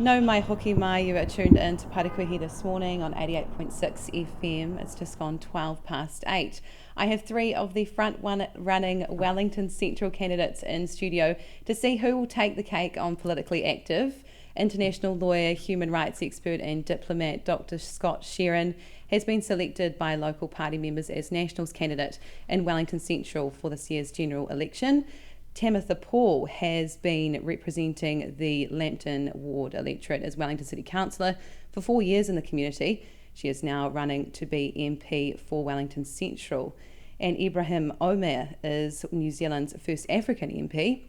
No mai hoki mai, you are tuned in to Parakuhi this morning on 88.6 FM. It's just gone 12 past 8. I have three of the front-running Wellington Central candidates in studio to see who will take the cake on politically active. International lawyer, human rights expert and diplomat Dr. Scott Sheeran has been selected by local party members as Nationals candidate in Wellington Central for this year's general election. Tamatha Paul has been representing the Lambton Ward electorate as Wellington City Councillor for 4 years in the community. She is now running to be MP for Wellington Central. And Ibrahim Omer is New Zealand's first African MP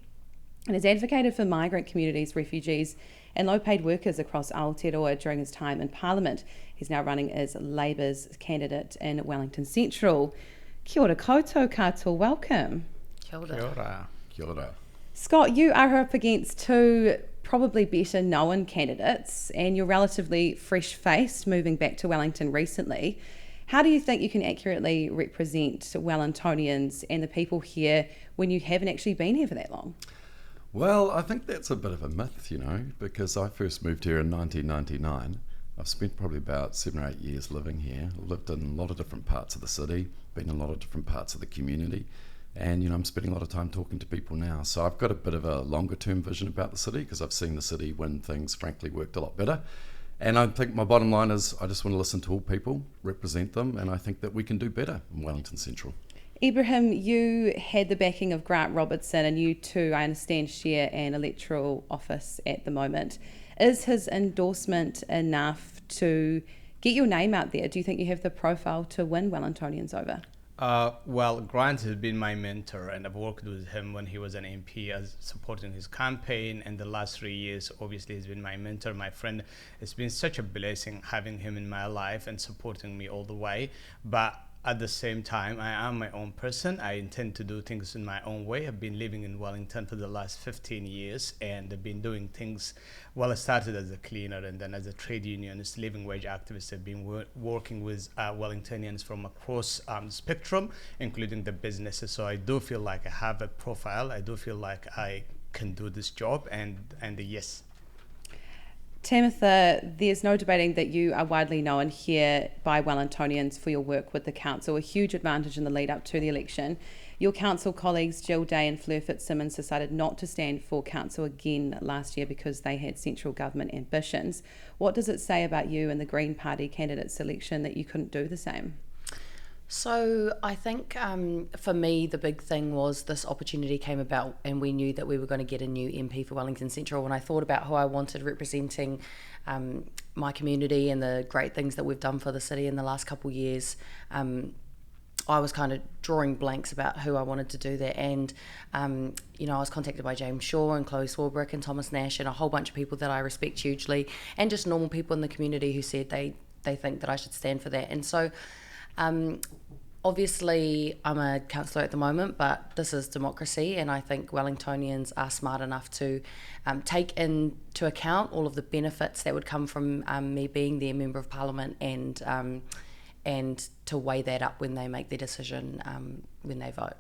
and has advocated for migrant communities, refugees and low-paid workers across Aotearoa during his time in Parliament. He's now running as Labour's candidate in Wellington Central. Kia ora koutou katoa, welcome. Kia ora. Kia ora. Kia ora. Scott, you are up against two probably better known candidates and you're relatively fresh-faced, moving back to Wellington recently. How do you think you can accurately represent Wellingtonians and the people here when you haven't actually been here for that long? Well, I think that's a bit of a myth, because I first moved here in 1999. I've spent probably about 7 or 8 years living here, lived in a lot of different parts of the city, been in a lot of different parts of the community. And, I'm spending a lot of time talking to people now. So I've got a bit of a longer term vision about the city because I've seen the city when things frankly worked a lot better. And I think my bottom line is I just want to listen to all people, represent them, and I think that we can do better in Wellington Central. Ibrahim, you had the backing of Grant Robertson and you too, I understand, share an electoral office at the moment. Is his endorsement enough to get your name out there? Do you think you have the profile to win Wellingtonians over? Well, Grant has been my mentor and I've worked with him when he was an MP as supporting his campaign, and the last 3 years obviously he's been my mentor, my friend. It's been such a blessing having him in my life and supporting me all the way, but at the same time, I am my own person. I intend to do things in my own way. I've been living in Wellington for the last 15 years and I've been doing things. Well, I started as a cleaner and then as a trade unionist, living wage activist. I've been working with Wellingtonians from across the spectrum, including the businesses. So I do feel like I have a profile. I do feel like I can do this job and yes. Tamatha, there's no debating that you are widely known here by Wellingtonians for your work with the council, a huge advantage in the lead up to the election. Your council colleagues Jill Day and Fleur Fitzsimmons decided not to stand for council again last year because they had central government ambitions. What does it say about you and the Green Party candidate selection that you couldn't do the same? So I think for me the big thing was this opportunity came about and we knew that we were going to get a new MP for Wellington Central. When I thought about who I wanted representing my community and the great things that we've done for the city in the last couple of years, I was kind of drawing blanks about who I wanted to do that. And I was contacted by James Shaw and Chloe Swarbrick and Thomas Nash and a whole bunch of people that I respect hugely, and just normal people in the community who said they think that I should stand for that. And so obviously I'm a councillor at the moment, but this is democracy, and I think Wellingtonians are smart enough to take into account all of the benefits that would come from me being their Member of Parliament and to weigh that up when they make their decision when they vote.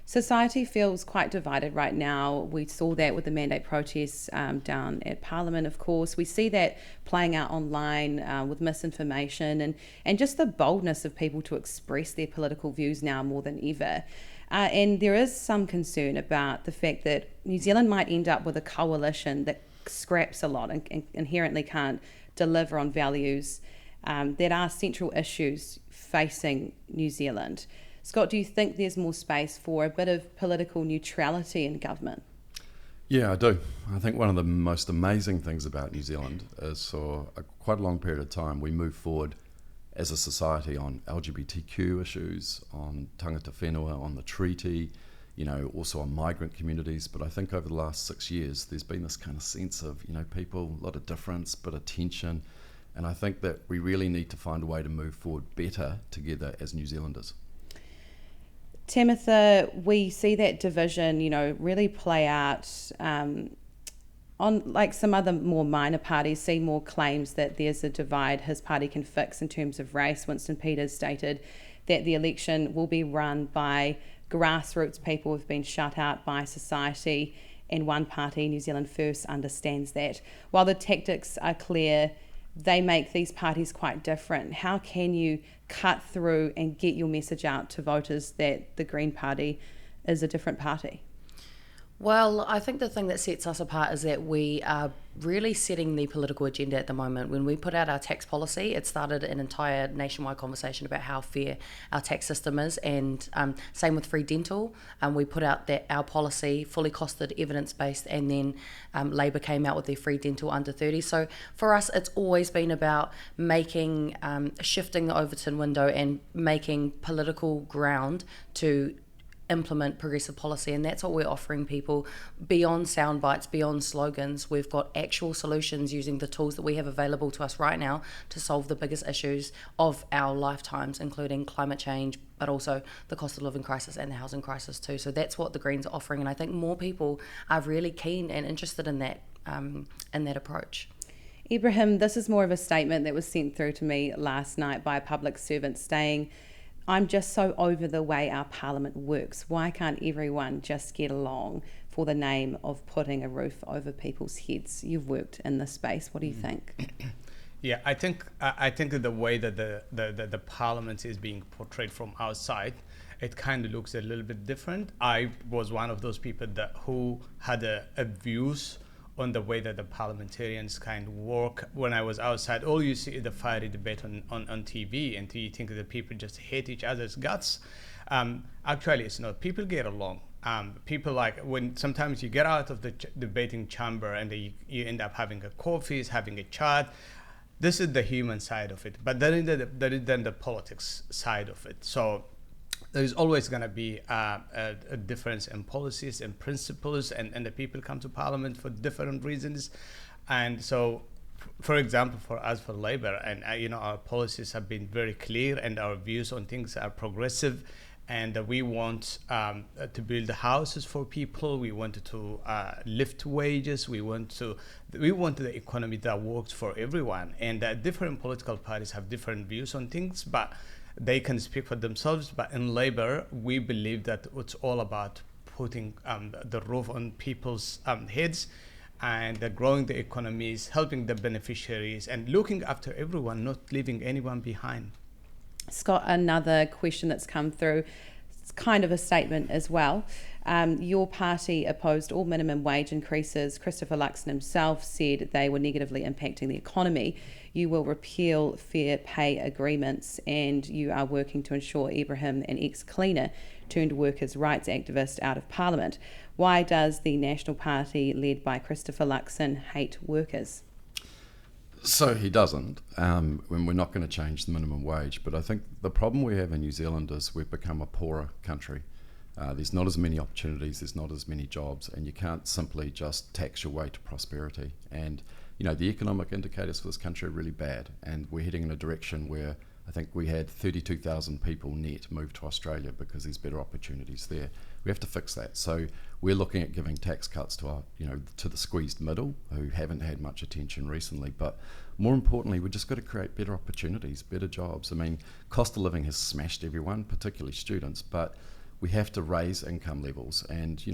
Society feels quite divided right now. We saw that with the mandate protests down at Parliament, of course. We see that playing out online with misinformation and just the boldness of people to express their political views now more than ever. And there is some concern about the fact that New Zealand might end up with a coalition that scraps a lot and inherently can't deliver on values that are central issues facing New Zealand. Scott, do you think there's more space for a bit of political neutrality in government? Yeah, I do. I think one of the most amazing things about New Zealand is for quite a long period of time we moved forward as a society on LGBTQ issues, on tangata whenua, on the treaty, also on migrant communities. But I think over the last 6 years there's been this kind of sense of, people, a lot of difference, bit of tension. And I think that we really need to find a way to move forward better together as New Zealanders. Tamatha, we see that division, really play out on like some other more minor parties, see more claims that there's a divide his party can fix in terms of race. Winston Peters stated that the election will be run by grassroots people who've been shut out by society and one party, New Zealand First, understands that. While the tactics are clear, they make these parties quite different. How can you cut through and get your message out to voters that the Green Party is a different party? Well, I think the thing that sets us apart is that we are really setting the political agenda at the moment. When we put out our tax policy, it started an entire nationwide conversation about how fair our tax system is, and same with free dental. We put out that our policy, fully costed, evidence-based, and then Labour came out with their free dental under 30. So for us, it's always been about making, shifting the Overton window and making political ground to implement progressive policy, and that's what we're offering people. Beyond sound bites, beyond slogans, we've got actual solutions using the tools that we have available to us right now to solve the biggest issues of our lifetimes, including climate change, but also the cost of living crisis and the housing crisis too. So that's what the Greens are offering, and I think more people are really keen and interested in that approach. Ibrahim, this is more of a statement that was sent through to me last night by a public servant saying, "I'm just so over the way our parliament works. Why can't everyone just get along for the name of putting a roof over people's heads?" You've worked in this space. What do you think? Yeah, I think that the way that the parliament is being portrayed from outside, it kind of looks a little bit different. I was one of those people who had a views on the way that the parliamentarians kind of work. When I was outside, all you see is the fiery debate on TV, and you think that people just hate each other's guts. Actually, it's not. People get along. People, like, when sometimes you get out of the debating chamber and you end up having a coffee, having a chat. This is the human side of it, but then the politics side of it. So there's always going to be a difference in policies and principles, and the people come to Parliament for different reasons. And so, for example, for us, for Labour, and our policies have been very clear, and our views on things are progressive, and we want to build houses for people. We want to lift wages. We want the economy that works for everyone. And different political parties have different views on things, but they can speak for themselves. But in Labour, we believe that it's all about putting the roof on people's heads, and growing the economies, helping the beneficiaries, and looking after everyone, not leaving anyone behind. Scott, another question that's come through, it's kind of a statement as well. Your party opposed all minimum wage increases. Christopher Luxon himself said they were negatively impacting the economy. You will repeal fair pay agreements, and you are working to ensure Ibrahim, an ex-cleaner turned workers' rights activist, out of Parliament. Why does the National Party, led by Christopher Luxon, hate workers? So he doesn't, when we're not going to change the minimum wage. But I think the problem we have in New Zealand is we've become a poorer country. There's not as many opportunities, there's not as many jobs, and you can't simply just tax your way to prosperity. And the economic indicators for this country are really bad, and we're heading in a direction where I think we had 32,000 people net move to Australia because there's better opportunities there. We have to fix that. So we're looking at giving tax cuts to to the squeezed middle, who haven't had much attention recently. But more importantly, we've just got to create better opportunities, better jobs. I mean, cost of living has smashed everyone, particularly students, but we have to raise income levels and,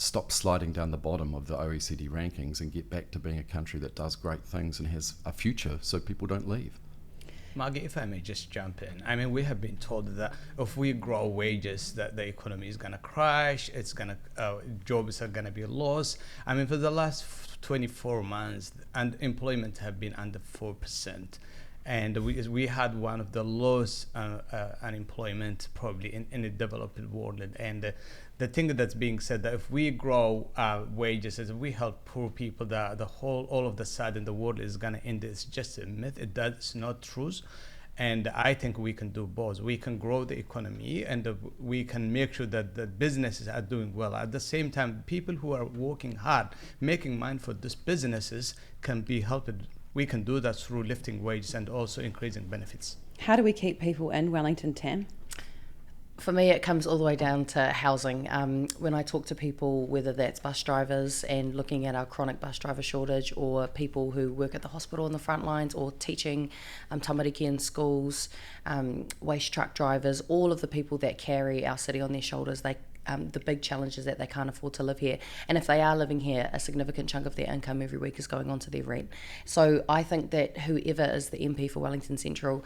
stop sliding down the bottom of the OECD rankings and get back to being a country that does great things and has a future so people don't leave. Maggie, if I may just jump in. I mean, we have been told that if we grow wages, that the economy is going to crash, jobs are going to be lost. I mean, for the last 24 months, unemployment have been under 4%. And we had one of the lowest unemployment probably in the developed world. And the thing that's being said, that if we grow wages, if we help poor people, all of the sudden the world is going to end. It's just a myth. That's not true. And I think we can do both. We can grow the economy, and we can make sure that the businesses are doing well. At the same time, people who are working hard, making money for these businesses, can be helped. We can do that through lifting wages and also increasing benefits. How do we keep people in Wellington, Tam? For me, it comes all the way down to housing. When I talk to people, whether that's bus drivers and looking at our chronic bus driver shortage, or people who work at the hospital on the front lines, or teaching tamariki in schools, waste truck drivers, all of the people that carry our city on their shoulders, they the big challenge is that they can't afford to live here. And if they are living here, a significant chunk of their income every week is going on to their rent. So I think that whoever is the MP for Wellington Central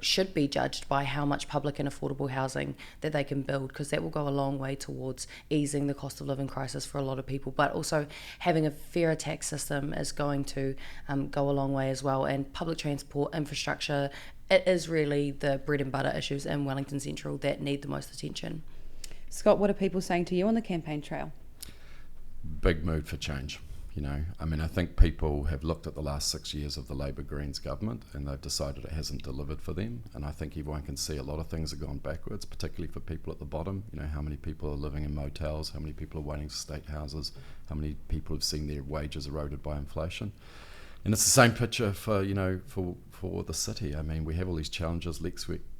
should be judged by how much public and affordable housing that they can build, because that will go a long way towards easing the cost of living crisis for a lot of people. But also having a fairer tax system is going to go a long way as well. And public transport, infrastructure, it is really the bread and butter issues in Wellington Central that need the most attention. Scott, what are people saying to you on the campaign trail? Big mood for change. I mean, I think people have looked at the last 6 years of the Labor Greens government and they've decided it hasn't delivered for them. And I think everyone can see a lot of things have gone backwards, particularly for people at the bottom. How many people are living in motels, how many people are waiting for state houses, how many people have seen their wages eroded by inflation. And it's the same picture for the city. I mean, we have all these challenges.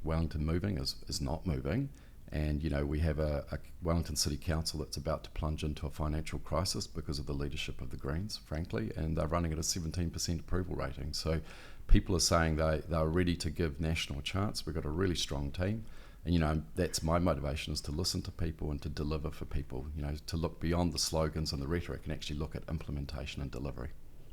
Wellington moving is not moving. And, we have a Wellington City Council that's about to plunge into a financial crisis because of the leadership of the Greens, frankly, and they're running at a 17% approval rating. So people are saying they're ready to give National a chance. We've got a really strong team. And, that's my motivation, is to listen to people and to deliver for people, to look beyond the slogans and the rhetoric and actually look at implementation and delivery.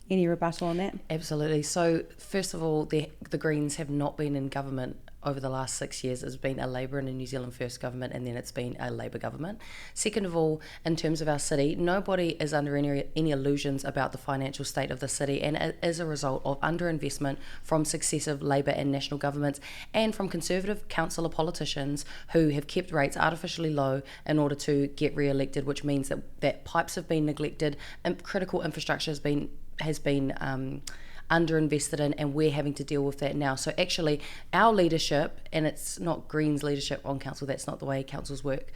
Any rebuttal on that? Absolutely. So first of all, the Greens have not been in government over the last 6 years. It's been a Labour and a New Zealand First government, and then it's been a Labour government. Second of all, in terms of our city, nobody is under any illusions about the financial state of the city, and it is a result of underinvestment from successive Labour and national governments and from Conservative councillor politicians who have kept rates artificially low in order to get re-elected, which means that pipes have been neglected and critical infrastructure has been underinvested in, and we're having to deal with that now. So actually our leadership, and it's not Greens leadership on council, that's not the way councils work,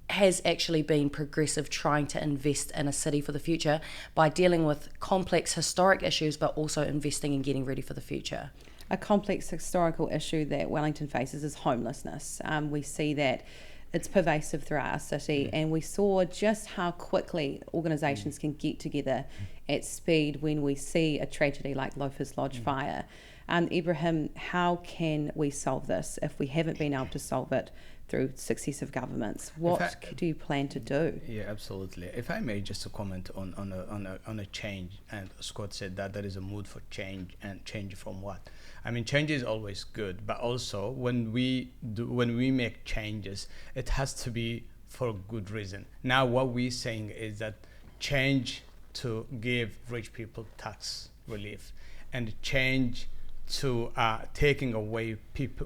has actually been progressive, trying to invest in a city for the future by dealing with complex historic issues, but also investing and getting ready for the future. A complex historical issue that Wellington faces is homelessness. We see that it's pervasive throughout our city, and we saw just how quickly organisations can get together at speed when we see a tragedy like Loafers Lodge fire. Ibrahim, how can we solve this if we haven't been able to solve it through successive governments? What do you plan to do? Yeah, absolutely. If I may, just to comment on a change, and Scott said that there is a mood for change, and change from what? I mean, change is always good, but also when we make changes, it has to be for a good reason. Now, what we're saying is that change to give rich people tax relief, and change to taking away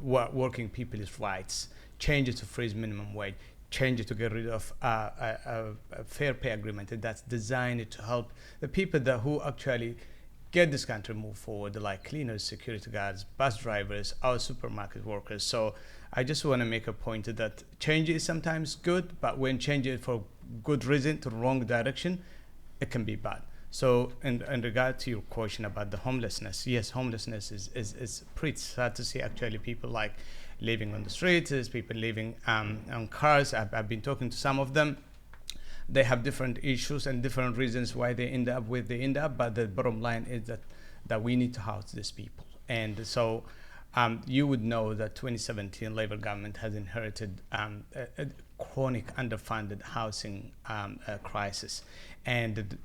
working people's rights, change it to freeze minimum wage, change it to get rid of a fair pay agreement that's designed to help the people who actually get this country move forward, like cleaners, security guards, bus drivers, our supermarket workers. So I just want to make a point that change is sometimes good, but when change is for good reason to the wrong direction, it can be bad. So in regard to your question about the homelessness, yes, homelessness is pretty sad to see actually people like living on the streets, people living on cars. I've been talking to some of them. They have different issues and different reasons why they end up where they end up, but the bottom line is that we need to house these people. And so you would know that 2017 Labour government has inherited a chronic underfunded housing crisis, and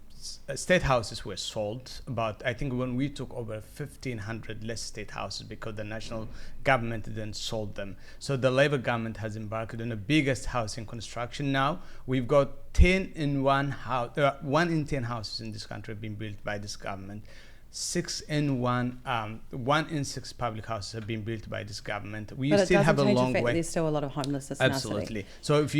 state houses were sold, but I think when we took over 1,500 less state houses because the national government then sold them. So the Labour government has embarked on the biggest housing construction now. We've got 1 in 10 houses in this country have been built by this government. 1 in 6 public houses have been built by this government. We still have a long way. There's still a lot of homelessness in our city. Absolutely. So if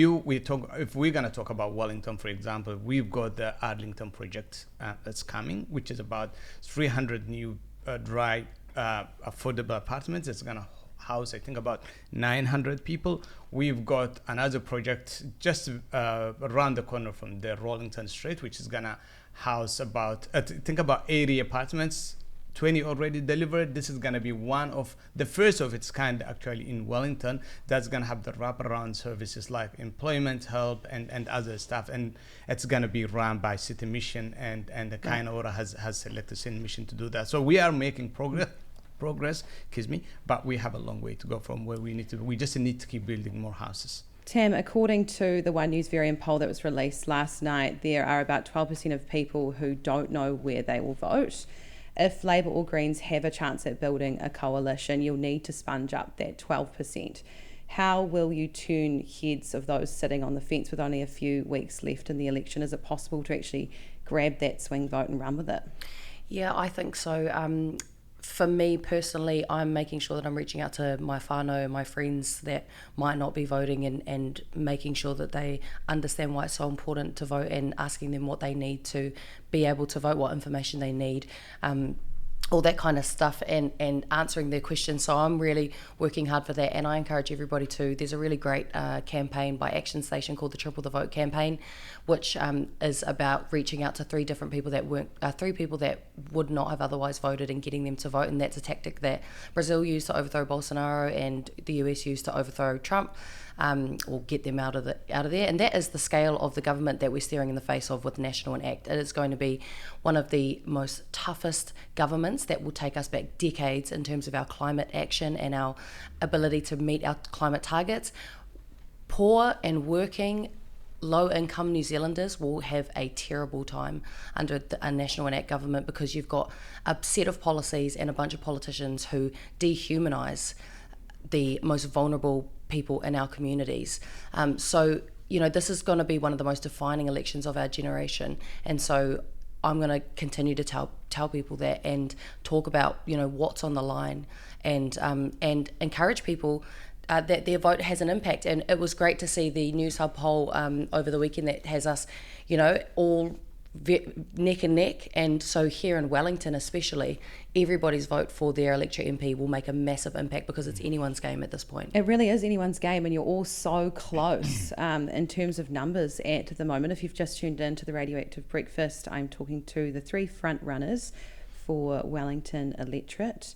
we're going to talk about Wellington, for example, we've got the Arlington project that's coming, which is about 300 new dry affordable apartments. It's going to house, I think, about 900 people. We've got another project just around the corner from the Wellington Street, which is going to house about 80 apartments, 20 already delivered. This is going to be one of the first of its kind actually in Wellington that's going to have the wraparound services like employment help and other stuff, and it's going to be run by City Mission, and the kind order has selected City Mission to do that. So we are making progress, but we have a long way to go from where we need to be. We just need to keep building more houses. Tam, according to the One News Varian poll that was released last night, there are about 12% of people who don't know where they will vote. If Labour or Greens have a chance at building a coalition, you'll need to sponge up that 12%. How will you turn heads of those sitting on the fence with only a few weeks left in the election? Is it possible to actually grab that swing vote and run with it? Yeah, I think so. For me personally, I'm making sure that I'm reaching out to my whānau, my friends that might not be voting, and making sure that they understand why it's so important to vote, and asking them what they need to be able to vote, what information they need, all that kind of stuff, and answering their questions. So I'm really working hard for that, and I encourage everybody to. There's a really great campaign by Action Station called the Triple the Vote campaign, which is about reaching out to three people that would not have otherwise voted and getting them to vote. And that's a tactic that Brazil used to overthrow Bolsonaro and the US used to overthrow Trump. Or get them out of there. And that is the scale of the government that we're staring in the face of with National and Act. It is going to be one of the most toughest governments that will take us back decades in terms of our climate action and our ability to meet our climate targets. Poor and working low-income New Zealanders will have a terrible time under a National and Act government, because you've got a set of policies and a bunch of politicians who dehumanise the most vulnerable people in our communities. So, this is going to be one of the most defining elections of our generation. And so I'm going to continue to tell people that, and talk about, what's on the line, and encourage people that their vote has an impact. And it was great to see the News Hub poll over the weekend that has us, all neck and neck. And so here in Wellington especially, everybody's vote for their electorate MP will make a massive impact, because it's anyone's game at this point. It really is anyone's game, and you're all so close in terms of numbers at the moment. If you've just tuned in to the Radioactive Breakfast, I'm talking to the three front runners for Wellington electorate.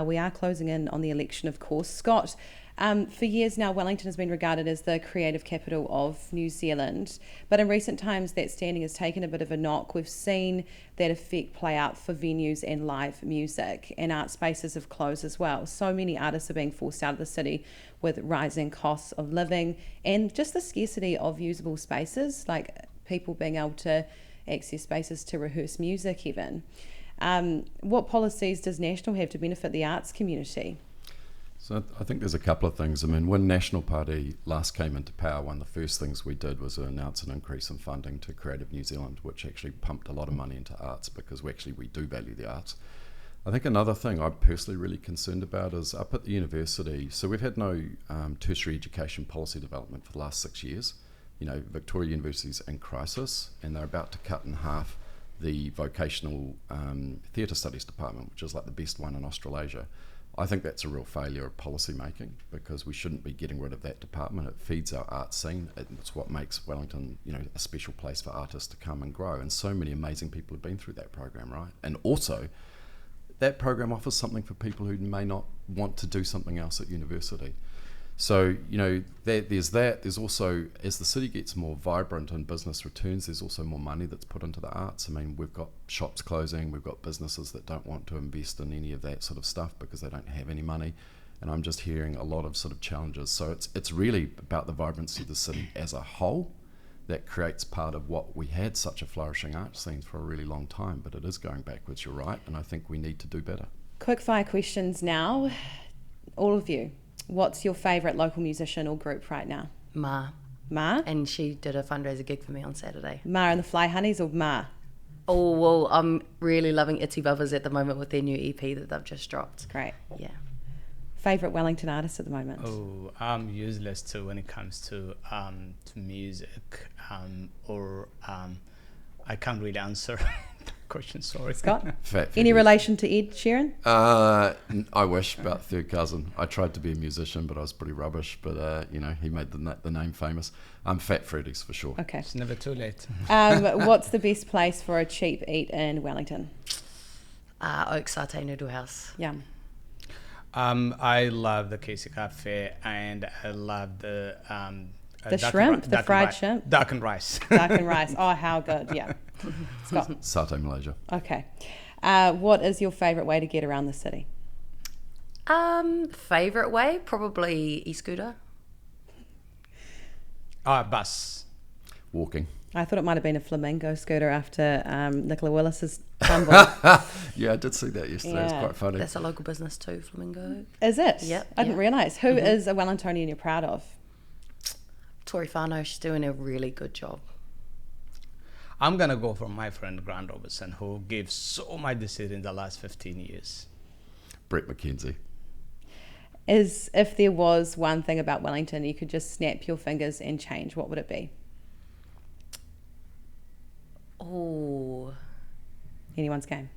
We are closing in on the election, of course. Scott, for years now, Wellington has been regarded as the creative capital of New Zealand, but in recent times that standing has taken a bit of a knock. We've seen that effect play out for venues and live music, and art spaces have closed as well. So many artists are being forced out of the city with rising costs of living and just the scarcity of usable spaces, like people being able to access spaces to rehearse music even. What policies does National have to benefit the arts community? So I think there's a couple of things. I mean, when National Party last came into power, one of the first things we did was announce an increase in funding to Creative New Zealand, which actually pumped a lot of money into arts, because we do value the arts. I think another thing I'm personally really concerned about is up at the university. So we've had no tertiary education policy development for the last 6 years. Victoria University's in crisis, and they're about to cut in half the vocational theatre studies department, which is like the best one in Australasia. I think that's a real failure of policy making, because we shouldn't be getting rid of that department. It feeds our art scene. It's what makes Wellington, a special place for artists to come and grow. And so many amazing people have been through that program, right? And also, that program offers something for people who may not want to do something else at university. So, there's that. There's also, as the city gets more vibrant and business returns, there's also more money that's put into the arts. I mean, we've got shops closing, we've got businesses that don't want to invest in any of that sort of stuff because they don't have any money. And I'm just hearing a lot of sort of challenges. So it's really about the vibrancy of the city as a whole that creates part of what we had such a flourishing art scene for a really long time. But it is going backwards, you're right, and I think we need to do better. Quick fire questions now. All of you. What's your favourite local musician or group right now? Ma. And she did a fundraiser gig for me on Saturday. Ma and the Fly Honeys, or Ma? Oh, well, I'm really loving Itsy Bubbers at the moment with their new EP that they've just dropped. Great. Yeah. Favourite Wellington artist at the moment? Oh, I'm useless too when it comes to music, I can't really answer the question, sorry. Scott? Fat Any figures. relation to Ed Sheeran? I wish, about third cousin. I tried to be a musician, but I was pretty rubbish. But, he made the name famous. Fat Freddy's for sure. Okay. It's never too late. What's the best place for a cheap eat in Wellington? Oak Satay Noodle House. Yum. I love the Casey Cafe, and I love the shrimp, the fried shrimp. Duck and rice. Duck and rice. Oh, how good. Yeah. Scott. Satay Malaysia. Okay. What is your favourite way to get around the city? Favourite way? Probably e-scooter. Bus. Walking. I thought it might have been a flamingo scooter after Nicola Willis's tumble. Yeah, I did see that yesterday. It was quite funny. That's a local business too, Flamingo. Is it? Yep, I didn't realise. Who is a Wellingtonian you're proud of? Tori Whānau, she's doing a really good job. I'm going to go for my friend Grant Robertson, who gave so much this year in the last 15 years. Brett McKenzie. If there was one thing about Wellington you could just snap your fingers and change, what would it be? Oh, Anyone's game.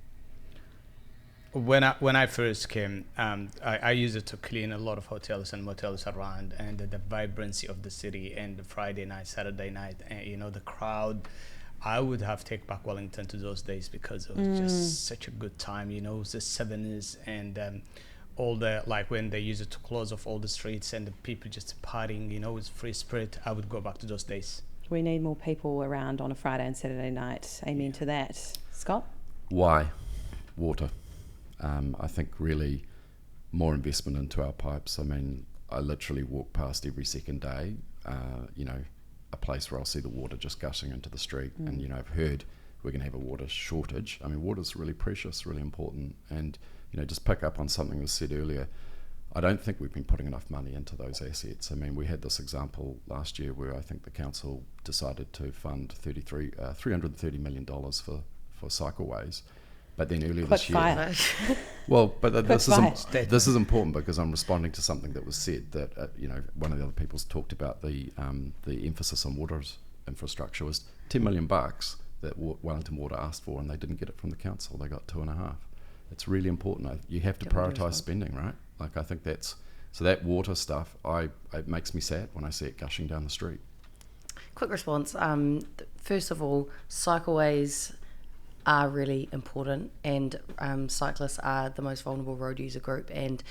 When I first came, I used it to clean a lot of hotels and motels around, and the vibrancy of the city, and the Friday night, Saturday night, and, the crowd. I would have taken back Wellington to those days because it was just such a good time, it was the 70s, and all the, like when they used it to close off all the streets and the people just partying, with free spirit. I would go back to those days. We need more people around on a Friday and Saturday night. Amen to that. Scott? Why? Water. I think really more investment into our pipes. I mean, I literally walk past every second day, a place where I'll see the water just gushing into the street. And, I've heard we're going to have a water shortage. I mean, water's really precious, really important. And, just pick up on something that was said earlier. I don't think we've been putting enough money into those assets. I mean, we had this example last year where I think the council decided to fund $330 million for cycleways. But then earlier this year... Well, but this is important because I'm responding to something that was said that, one of the other people talked about the emphasis on water infrastructure was $10 million that Wellington Water asked for, and they didn't get it from the council. They got 2.5. It's really important. You have to prioritise spending, right? Like, I think so that water stuff, it makes me sad when I see it gushing down the street. Quick response. First of all, cycleways are really important, and cyclists are the most vulnerable road user group, and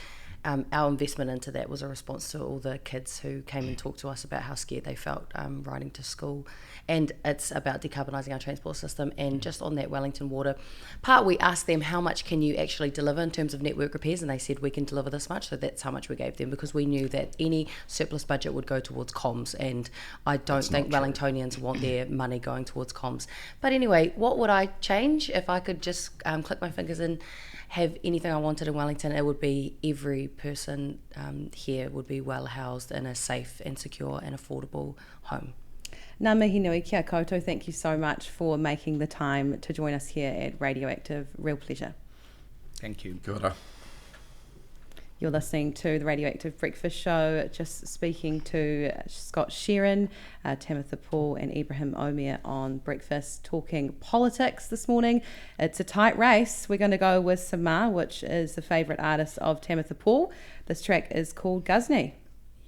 our investment into that was a response to all the kids who came and talked to us about how scared they felt riding to school. And it's about decarbonising our transport system. And just on that Wellington Water part, we asked them how much can you actually deliver in terms of network repairs, and they said we can deliver this much. So that's how much we gave them, because we knew that any surplus budget would go towards comms, and I don't think Wellingtonians want their money going towards comms. But anyway, what would I change if I could just click my fingers and have anything I wanted in Wellington? It would be every person here would be well housed in a safe and secure and affordable home. Ngā mihi nui kia koutou. Thank you so much for making the time to join us here at Radioactive. Real pleasure. Thank you. Kia ora. You're listening to the Radioactive Breakfast Show, just speaking to Scott Sheeran, Tamatha Paul and Ibrahim Omer on Breakfast, talking politics this morning. It's a tight race. We're going to go with Samar, which is the favourite artist of Tamatha Paul. This track is called Ghazni.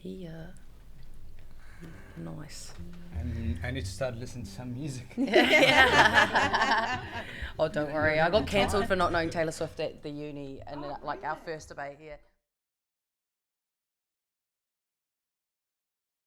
Yeah. Nice. And I need to start listening to some music. Oh, don't worry. I got cancelled for not knowing Taylor Swift at the uni, and like our first debate here.